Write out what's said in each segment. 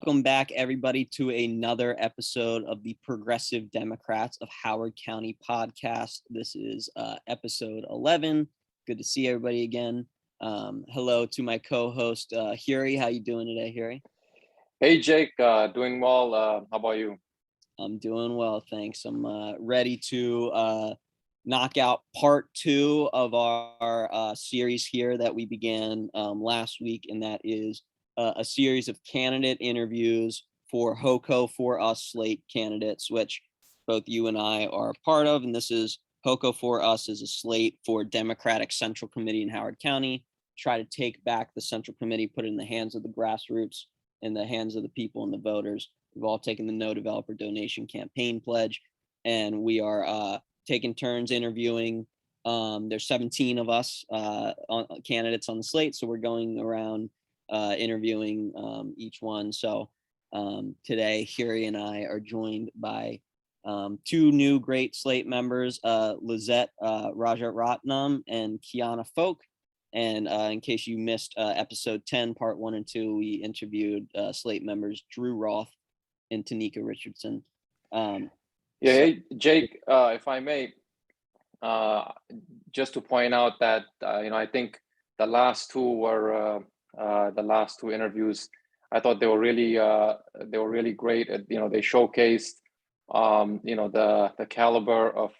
Welcome back, everybody, to another episode of the Progressive Democrats of Howard County podcast. This is episode 11. Good to see everybody again. Hello to my co-host, Hiruy. How you doing today, Hiruy? Hey, Jake, doing well. How about you? I'm doing well, thanks. I'm ready to knock out part 2 of our series here that we began last week, and that is a series of candidate interviews for HoCo4Us Slate candidates, which both you and I are a part of. And this is HoCo4Us is a slate for Democratic Central Committee in Howard County. Try to take back the Central Committee, put it in the hands of the grassroots, in the hands of the people and the voters. We've all taken the No Developer Donation campaign pledge, and we are taking turns interviewing. There's 17 of us candidates on the slate, so we're going around interviewing each one. So today, Hiruy and I are joined by 2 new great slate members, Liset Rajaratnam and Kiana Folk. And in case you missed episode 10, part 1 and 2, we interviewed slate members Drew Roth and Tanika Richardson. Hey, Jake, if I may, just to point out that I think the last two were the last 2 interviews. I thought they were really great. They showcased the caliber of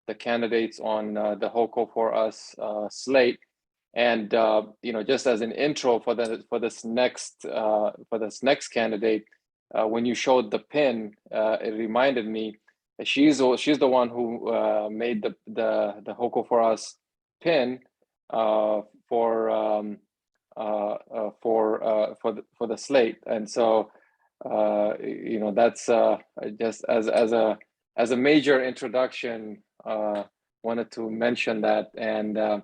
the candidates on the HoCo4Us slate. And just as an intro for this next candidate, when you showed the pin, it reminded me she's the one who made the HoCo4Us pin for the slate, and so that's just as a major introduction. Wanted to mention that, and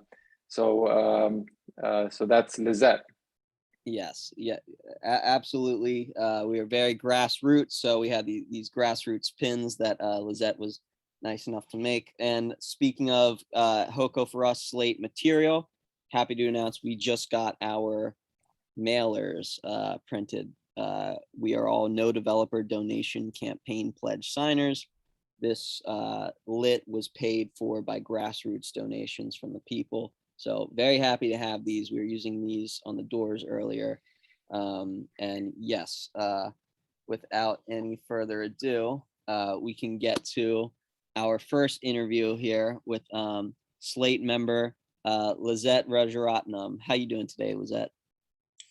so that's Liset. Yes, yeah, absolutely. We are very grassroots, so we had these grassroots pins that Liset was nice enough to make. And speaking of HoCo4Us Slate material, happy to announce we just got our mailers printed. We are all No Developer Donation campaign pledge signers. This lit was paid for by grassroots donations from the people. So very happy to have these. We were using these on the doors earlier. And yes, without any further ado, we can get to our first interview here with Slate member Liset Rajaratnam. How you doing today, Liset?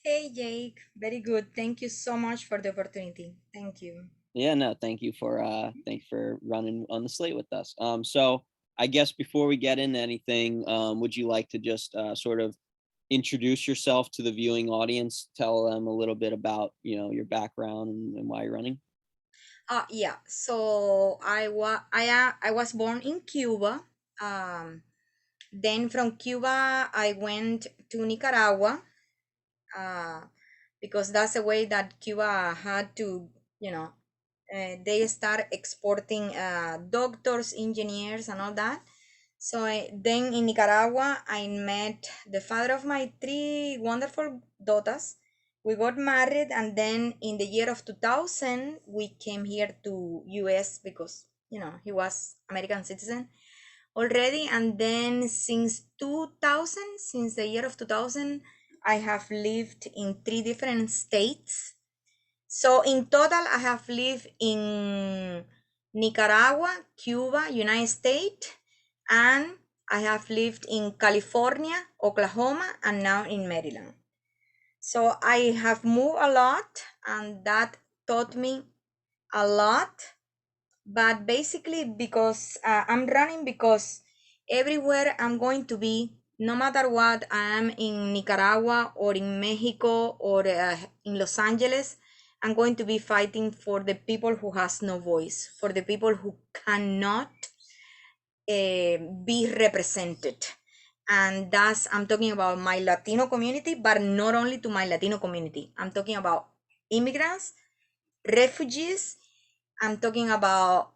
Hey, Jake. Very good. Thank you so much for the opportunity. Thank you. Yeah, no, thank you for running on the slate with us. So I guess before we get into anything, would you like to just sort of introduce yourself to the viewing audience, tell them a little bit about your background and why you're running? Yeah. So I was born in Cuba. Then from Cuba I went to Nicaragua. Because that's the way that Cuba had to, they start exporting doctors, engineers, and all that. So then in Nicaragua, I met the father of my 3 wonderful daughters. We got married, and then in the year of 2000, we came here to US because, he was American citizen already. And then since the year of 2000, I have lived in 3 different states. So in total, I have lived in Nicaragua, Cuba, United States, and I have lived in California, Oklahoma, and now in Maryland. So I have moved a lot, and that taught me a lot. But basically, because I'm running, because everywhere I'm going to be, no matter what, I am in Nicaragua or in Mexico or in Los Angeles, I'm going to be fighting for the people who has no voice, for the people who cannot be represented. And that's, I'm talking about my Latino community, but not only to my Latino community. I'm talking about immigrants, refugees. I'm talking about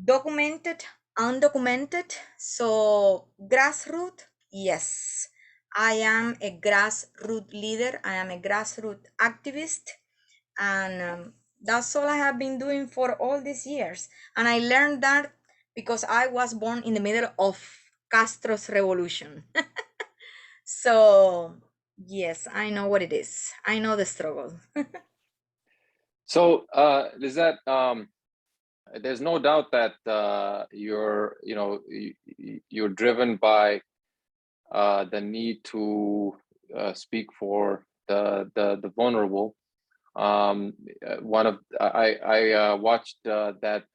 documented, undocumented. So grassroots, yes, I am a grassroots leader. I am a grassroots activist. And that's all I have been doing for all these years. And I learned that because I was born in the middle of Castro's revolution. So yes, I know what it is. I know the struggle. So, Lizette, there's no doubt that you're driven by the need to speak for the vulnerable. I watched that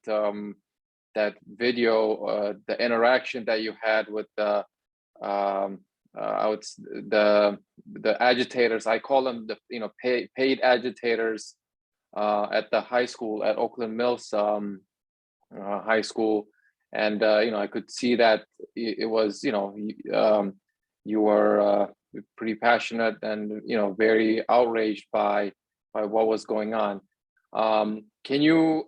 video, the interaction that you had with the the agitators. I call them the paid agitators at the high school at Oakland Mills High School, and I could see that it was you were pretty passionate and very outraged by what was going on. Can you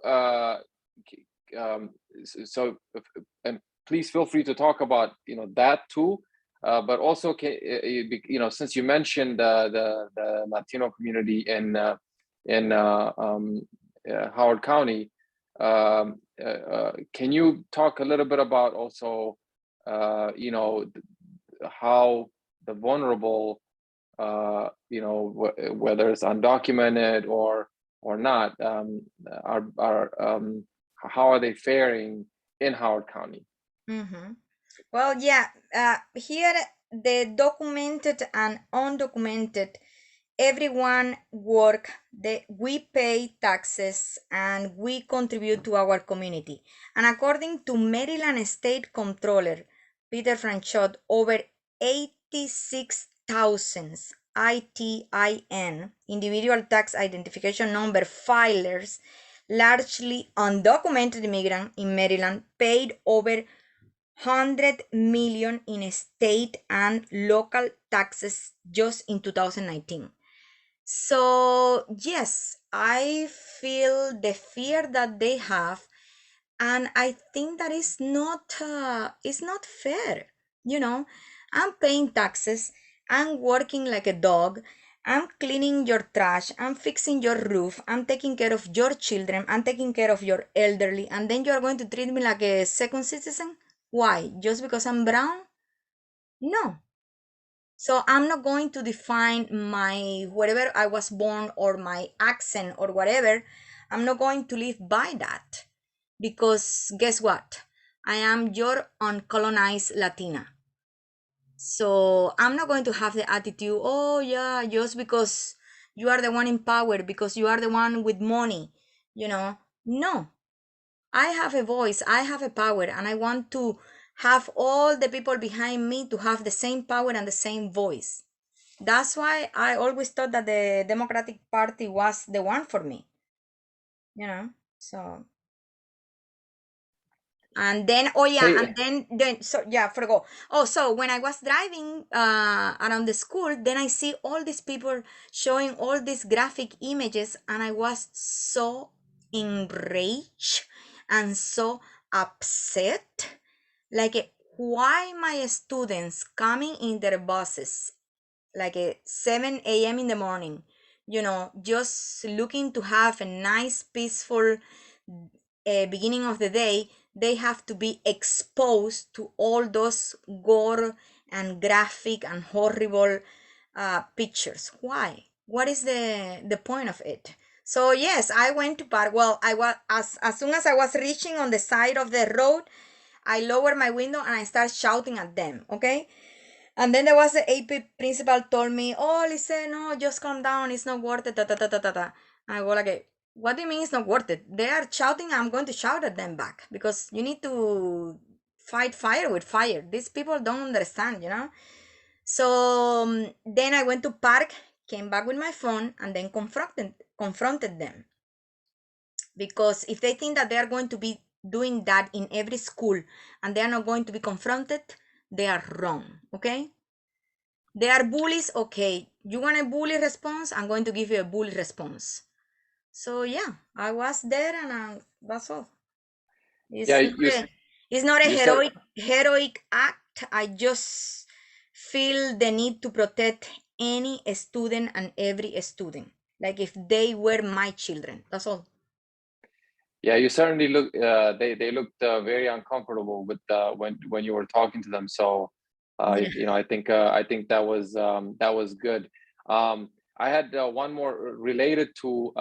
and please feel free to talk about that too, but also since you mentioned the Latino community in Howard County, can you talk a little bit about also how the vulnerable, whether it's undocumented or not, how are they faring in Howard County? Mm-hmm. Well, yeah, here the documented and undocumented, everyone work. We pay taxes and we contribute to our community. And according to Maryland State Comptroller Peter Franchot, over 86,000 ITIN, individual tax identification number filers, largely undocumented immigrants in Maryland, paid over 100 million in state and local taxes just in 2019. So yes, I feel the fear that they have, and I think that is not fair. I'm paying taxes, I'm working like a dog, I'm cleaning your trash, I'm fixing your roof, I'm taking care of your children, I'm taking care of your elderly, and then you are going to treat me like a second citizen? Why? Just because I'm brown? No. So I'm not going to define my wherever I was born or my accent or whatever. I'm not going to live by that, because guess what? I am your uncolonized Latina. So I'm not going to have the attitude, oh yeah, just because you are the one in power, because you are the one with money, No, I have a voice, I have a power, and I want to have all the people behind me to have the same power and the same voice. That's why I always thought that the Democratic Party was the one for me, So, and then, oh yeah, Hey, and then, so yeah, forgot. Oh, so when I was driving around the school, then I see all these people showing all these graphic images, and I was so enraged and so upset. Like, why my students coming in their buses like at 7 a.m. in the morning, just looking to have a nice, peaceful beginning of the day, they have to be exposed to all those gore and graphic and horrible pictures. Why? What is the point of it? So yes, I went to park. Well, I was as soon as I was reaching on the side of the road, I lowered my window and I started shouting at them. Okay. And then there was the AP principal told me, oh, Lise, no, just calm down. It's not worth it. I go like, what do you mean it's not worth it? They are shouting. I'm going to shout at them back, because you need to fight fire with fire. These people don't understand. So then I went to park, came back with my phone, and then confronted them. Because if they think that they are going to be doing that in every school and they are not going to be confronted, they are wrong. Okay. They are bullies. Okay, you want a bully response? I'm going to give you a bully response. So yeah, I was there, and that's all. It's yeah, not a you said heroic act. I just feel the need to protect any student and every student. like if they were my children. That's all. Yeah, you certainly look. They looked very uncomfortable with when you were talking to them. So, Yeah. you know, I think that was good. I had one more related to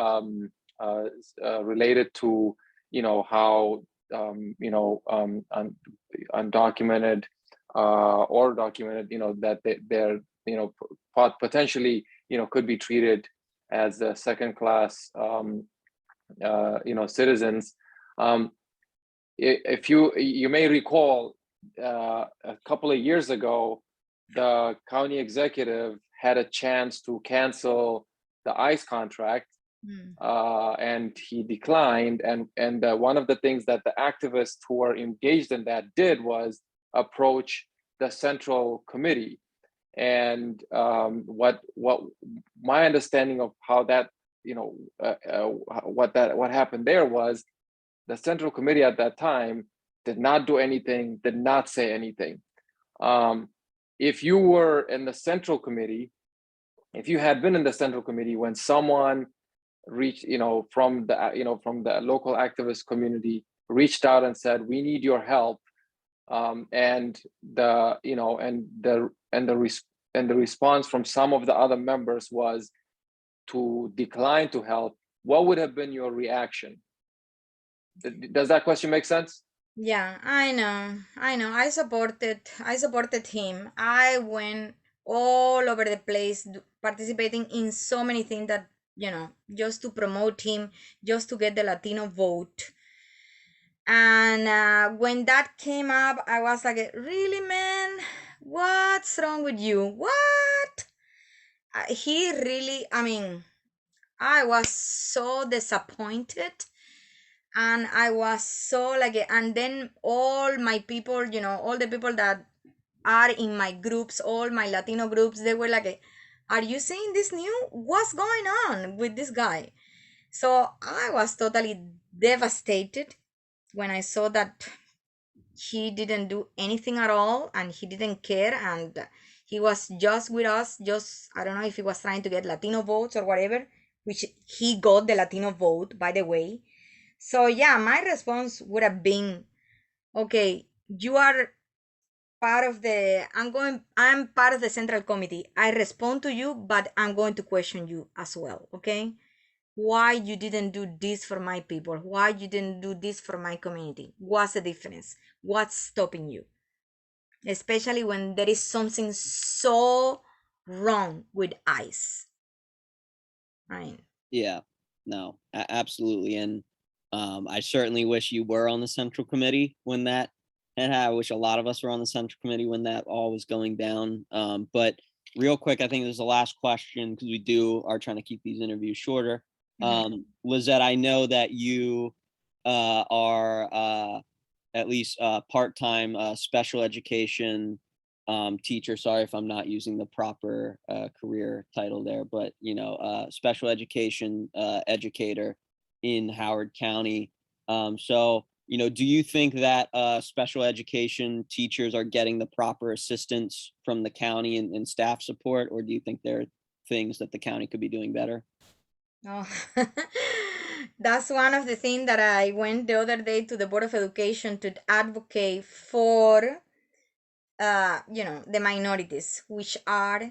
you know how undocumented or documented, you know, that they're you know potentially could be treated as a second class citizens. Um, if you may recall, a couple of years ago, the county executive had a chance to cancel the ICE contract, and he declined. And one of the things that the activists who were engaged in that did was approach the central committee. And what my understanding of how that what happened there was the central committee at that time did not do anything, did not say anything. If you were in the central committee, if you had been in the central committee when someone reached, from the local activist community reached out and said, "We need your help," and the response from some of the other members was to decline to help, what would have been your reaction? Does that question make sense? Yeah, I know. I supported him. I went all over the place participating in so many things that, just to promote him, just to get the Latino vote. And when that came up, I was like, really, man? What's wrong with you? What? He really, I was so disappointed. And I was so like, and then all my people, all the people that are in my groups, all my Latino groups, they were like, are you seeing this new? What's going on with this guy? So I was totally devastated when I saw that he didn't do anything at all and he didn't care, and he was just with us, just, I don't know if he was trying to get Latino votes or whatever, which he got the Latino vote, by the way. So yeah, my response would have been, okay, you are part of the, I'm part of the central committee. I respond to you, but I'm going to question you as well, okay? Why you didn't do this for my people? Why you didn't do this for my community? What's the difference? What's stopping you? Especially when there is something so wrong with ICE. Right. Yeah, no, absolutely. And I certainly wish you were on the central committee when that and I wish a lot of us were on the central committee when that all was going down. But real quick, I think this is the last question because we are trying to keep these interviews shorter. Lizette, I know that you are at least part-time special education teacher. Sorry if I'm not using the proper career title there, but special education educator in Howard County. So do you think that special education teachers are getting the proper assistance from the county and staff support, or do you think there are things that the county could be doing better? Oh, that's one of the things that I went the other day to the Board of Education to advocate for, the minorities, which are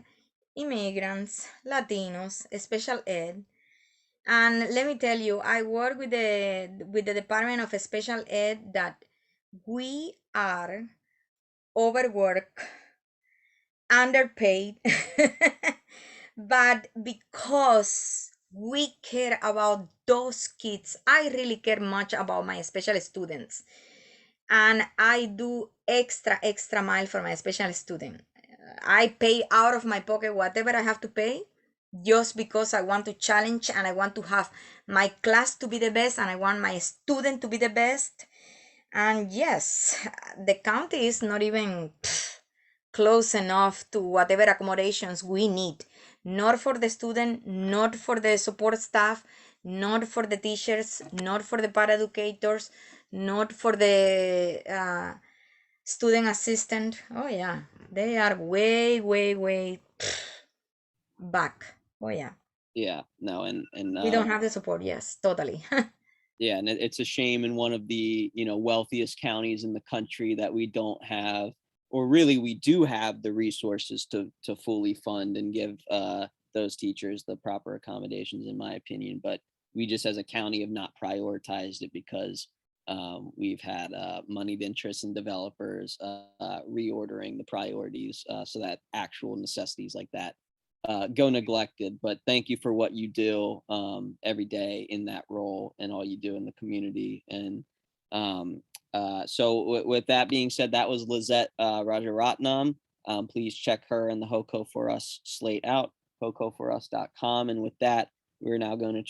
immigrants, Latinos, special ed. And let me tell you, I work with the Department of Special Ed that we are overworked, underpaid, but because we care about those kids, I really care much about my special students, and I do extra mile for my special student. I pay out of my pocket whatever I have to pay, just because I want to challenge and I want to have my class to be the best and I want my student to be the best. And yes, the county is not even close enough to whatever accommodations we need, not for the student, not for the support staff, not for the teachers, not for the paraeducators, not for the student assistant. Oh yeah, they are way back. Oh yeah. Yeah, no, and We don't have the support. Yes, totally. yeah, and it's a shame in one of the, wealthiest counties in the country that we don't have, or really we do have the resources to fully fund and give those teachers the proper accommodations, in my opinion. But we just as a county have not prioritized it because we've had moneyed interests and developers reordering the priorities so that actual necessities like that go neglected. But thank you for what you do every day in that role and all you do in the community. And so with that being said, that was Liset Rajaratnam. Please check her and the HoCo4Us Slate out, HoCo4Us.com. And with that, we're now going to